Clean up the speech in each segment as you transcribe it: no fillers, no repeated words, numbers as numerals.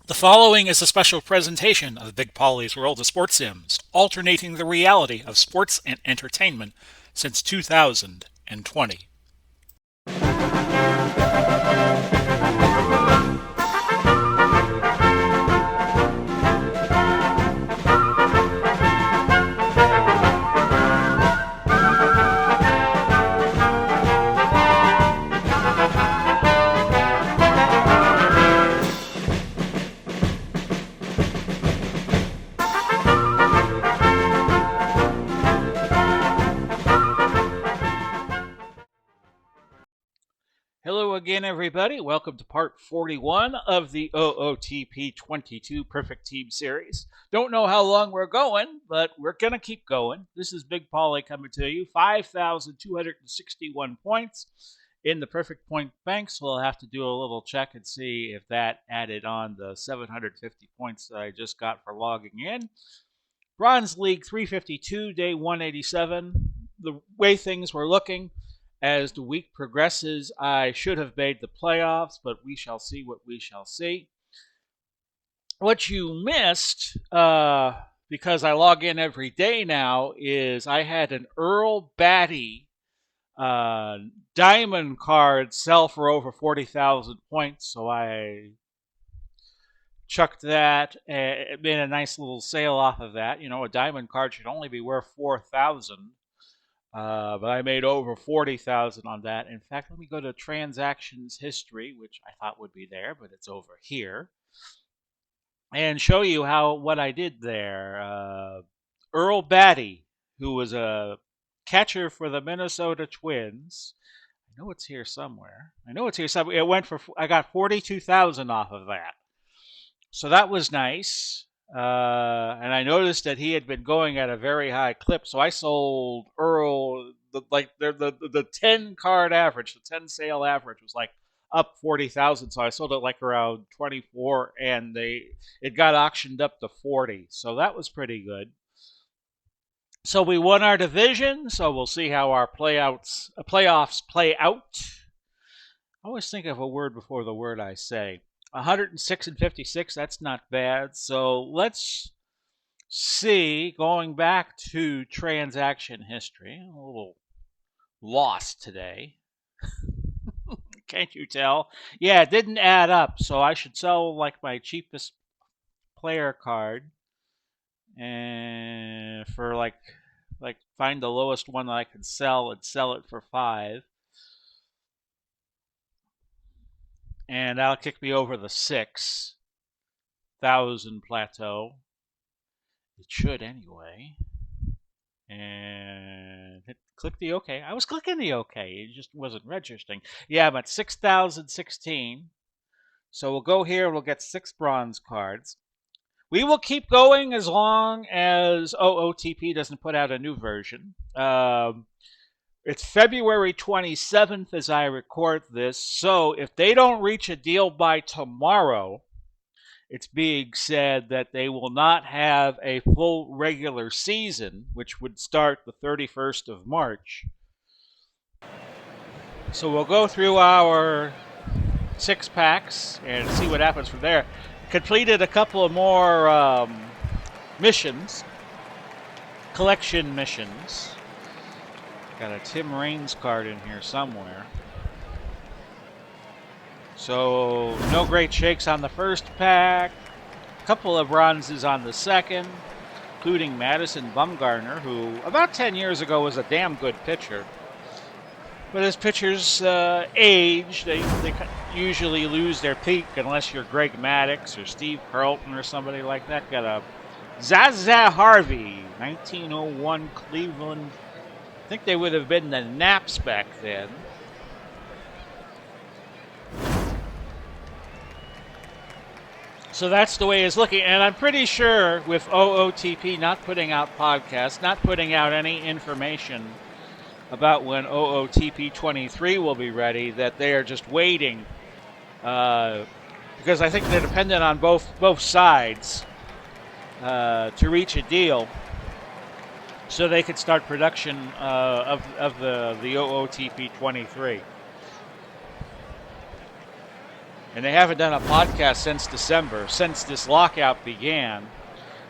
The following is a special presentation of Big Pauly's World of Sports Sims, alternating the reality of sports and entertainment since 2020. Hello again, everybody. Welcome to part 41 of the OOTP 22 Perfect Team Series. Don't know how long we're going, but we're going to keep going. This is Big Pauly coming to you. 5,261 points in the Perfect Point Bank, so we'll have to do a little check and see if that added on the 750 points that I just got for logging in. Bronze League 352, day 187. The way things were looking, as the week progresses, I should have made the playoffs, but we shall see what we shall see. What you missed, because I log in every day now, is I had an Earl Batty diamond card sell for over 40,000 points, so I chucked that and made a nice little sale off of that. You know, a diamond card should only be worth 4,000. But I made over 40,000 on that. In fact, let me go to transactions history, which I thought would be there, but it's over here, and show you what I did there. Earl Batty, who was a catcher for the Minnesota Twins. I know it's here somewhere. It went for. I got 42,000 off of that. So that was nice. And I noticed that he had been going at a very high clip. So I sold Earl the 10 card average, the 10 sale average was like up 40,000. So I sold it like around 24, and it got auctioned up to 40. So that was pretty good. So we won our division. So we'll see how our playoffs play out. I always think of a word before the word I say. 106 and 56, that's not bad. So let's see, going back to transaction history, I'm a little lost today. Can't you tell? Yeah, it didn't add up, so I should sell like my cheapest player card and for like find the lowest one that I can sell and sell it for 5. And that'll kick me over the 6,000 plateau. It should anyway. And click the OK. I was clicking the OK. It just wasn't registering. Yeah, I'm at 6,016. So we'll go here. We'll get 6 bronze cards. We will keep going as long as OOTP doesn't put out a new version. It's February 27th as I record this. So if they don't reach a deal by tomorrow, it's being said that they will not have a full regular season, which would start the 31st of March. So we'll go through our 6 packs and see what happens from there. Completed a couple of more missions, collection missions. Got a Tim Raines card in here somewhere. So no great shakes on the first pack. A couple of bronzes on the second, including Madison Bumgarner, who about 10 years ago was a damn good pitcher. But as pitchers age, they usually lose their peak unless you're Greg Maddux or Steve Carlton or somebody like that. Got a Zaza Harvey, 1901 Cleveland. I think they would have been the Naps back then. So that's the way it's looking. And I'm pretty sure with OOTP not putting out podcasts, not putting out any information about when OOTP 23 will be ready, that they are just waiting. Because I think they're dependent on both sides to reach a deal so they could start production of the OOTP 23. And they haven't done a podcast since December, since this lockout began.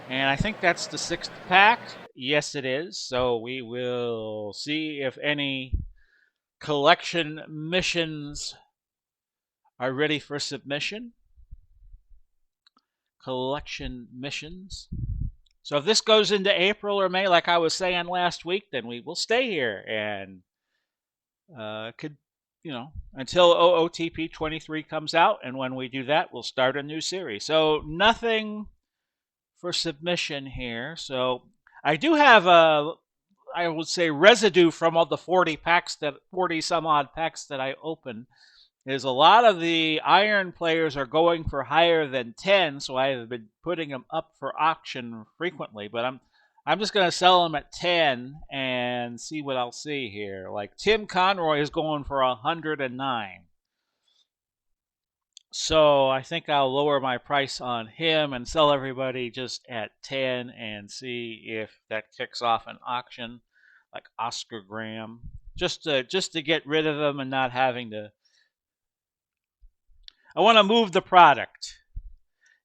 And I think that's the sixth pack. Yes, it is. So we will see if any collection missions are ready for submission. Collection missions. So if this goes into April or May, like I was saying last week, then we will stay here and could, until OOTP 23 comes out. And when we do that, we'll start a new series. So nothing for submission here. So I do have I would say, residue from all the 40 some odd packs that I opened. Is a lot of the iron players are going for higher than 10, so I have been putting them up for auction frequently. But I'm just going to sell them at 10 and see what I'll see here. Like Tim Conroy is going for 109. So I think I'll lower my price on him and sell everybody just at 10 and see if that kicks off an auction like Oscar Graham. Just to get rid of them and not having to. I want to move the product.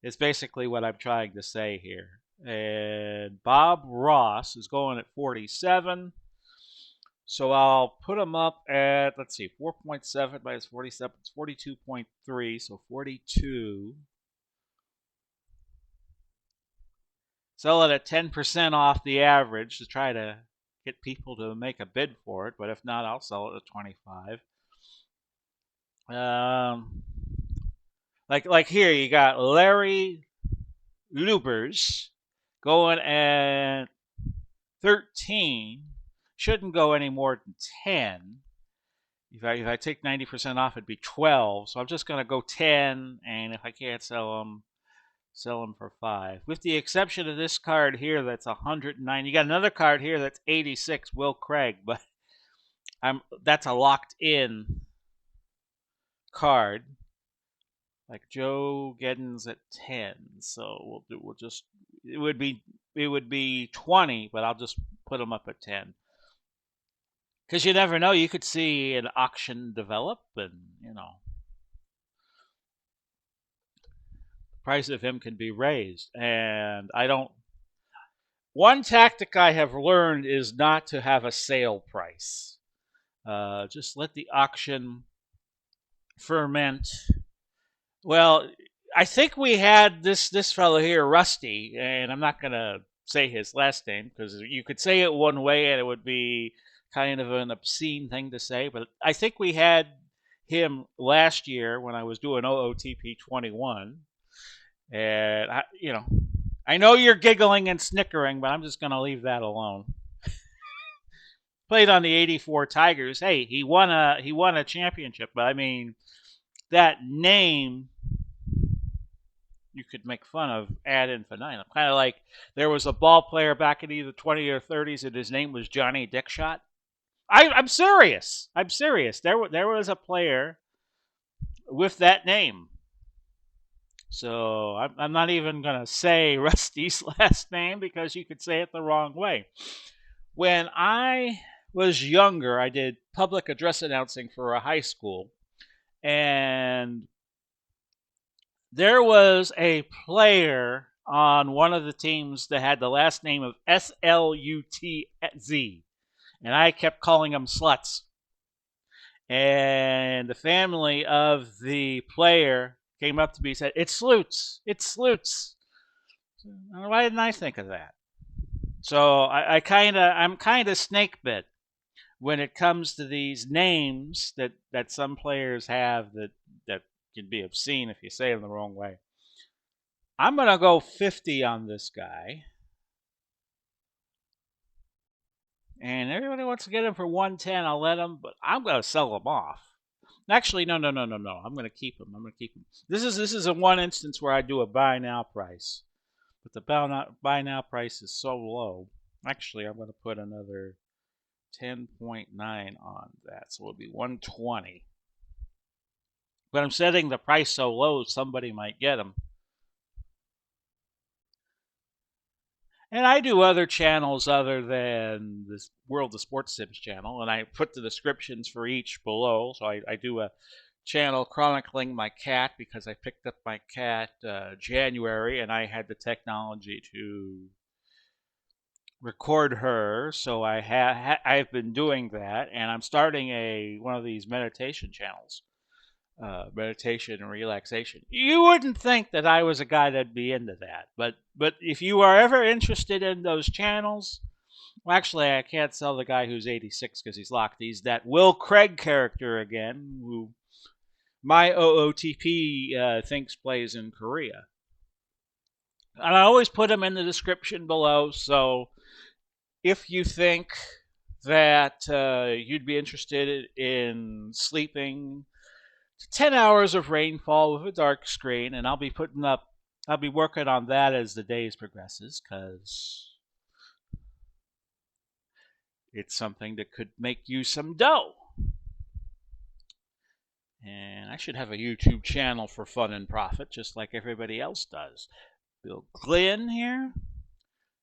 Is basically what I'm trying to say here. And Bob Ross is going at 47. So I'll put him up at, let's see, 4.7 minus 47. It's 42.3. So 42. Sell it at 10% off the average to try to get people to make a bid for it. But if not, I'll sell it at 25. Like here, you got Larry Lubers going at 13. Shouldn't go any more than 10. If I take 90% off, it'd be 12. So I'm just going to go 10. And if I can't sell them for 5. With the exception of this card here that's 109. You got another card here that's 86, Will Craig. But that's a locked in card. Like Joe Geddens at 10. So it would be 20, but I'll just put them up at 10. Because you never know, you could see an auction develop, and the price of him can be raised. And one tactic I have learned is not to have a sale price. Just let the auction ferment. Well, I think we had this fellow here, Rusty, and I'm not going to say his last name because you could say it one way and it would be kind of an obscene thing to say, but I think we had him last year when I was doing OOTP 21. And I know you're giggling and snickering, but I'm just going to leave that alone. Played on the 84 Tigers. Hey, he won a championship, but I mean that name you could make fun of ad infinitum. Kind of like there was a ball player back in either 20 or 30s, and his name was Johnny Dickshot. I'm serious. I'm serious. There was a player with that name. So I'm not even going to say Rusty's last name because you could say it the wrong way. When I was younger, I did public address announcing for a high school. And there was a player on one of the teams that had the last name of Slutz. And I kept calling them sluts. And the family of the player came up to me and said, "It's Slutz. It's Slutz." Why didn't I think of that? So I'm kind of snake bit when it comes to these names that some players have that can be obscene if you say them the wrong way. I'm going to go 50 on this guy. And everybody wants to get him for 110. I'll let him, but I'm going to sell him off. Actually, no. I'm going to keep him. This is a one instance where I do a buy now price. But the buy now price is so low. Actually, I'm going to put another 10.9 on that. So it'll be 120. But I'm setting the price so low somebody might get them. And I do other channels other than this World of Sports Sims channel, and I put the descriptions for each below. So I do a channel chronicling my cat because I picked up my cat January and I had the technology to record her. So I've been doing that, and I'm starting one of these meditation channels, meditation and relaxation. You wouldn't think that I was a guy that'd be into that, but if you are ever interested in those channels, well, actually, I can't sell the guy who's 86 because he's locked. He's that Will Craig character again, who my OOTP thinks plays in Korea. And I always put him in the description below, so if you think that you'd be interested in sleeping 10 hours of rainfall with a dark screen, and I'll be working on that as the days progresses, because it's something that could make you some dough. And I should have a YouTube channel for fun and profit, just like everybody else does. Bill Glenn here.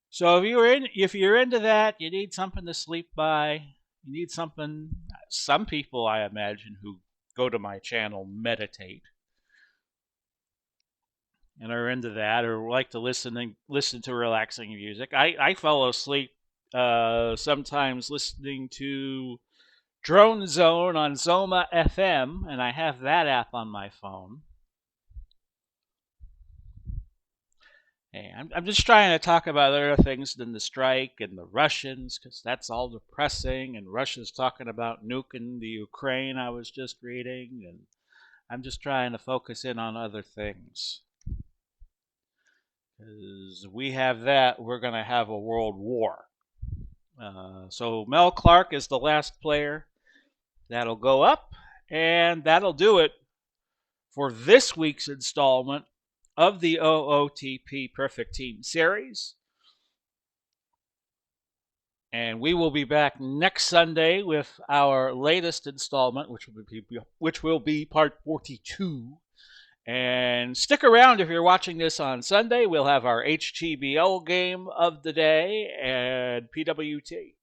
So if you're into that, you need something to sleep by. You need something. Some people, I imagine, who go to my channel meditate and are into that, or like to listen to relaxing music. I fall asleep sometimes listening to Drone Zone on Zoma FM, and I have that app on my phone. Hey, I'm just trying to talk about other things than the strike and the Russians, because that's all depressing, and Russia's talking about nuking the Ukraine I was just reading, and I'm just trying to focus in on other things. Because we have that, we're going to have a world war. So Mel Clark is the last player that'll go up, and that'll do it for this week's installment of the OOTP Perfect Team Series. And we will be back next Sunday with our latest installment, which will be part 42. And stick around if you're watching this on Sunday. We'll have our HTBL game of the day and PWT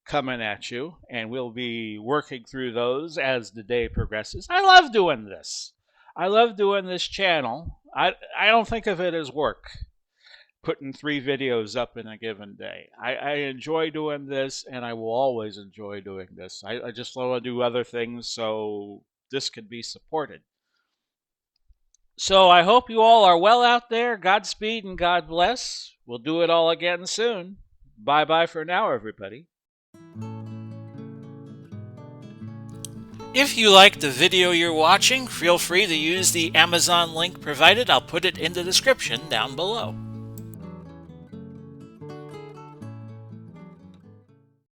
coming at you, and we'll be working through those as the day progresses. I love doing this. I love doing this channel. I don't think of it as work, putting 3 videos up in a given day. I enjoy doing this, and I will always enjoy doing this. I just want to do other things so this can be supported. So I hope you all are well out there. Godspeed and God bless. We'll do it all again soon. Bye-bye for now, everybody. If you like the video you're watching, feel free to use the Amazon link provided. I'll put it in the description down below.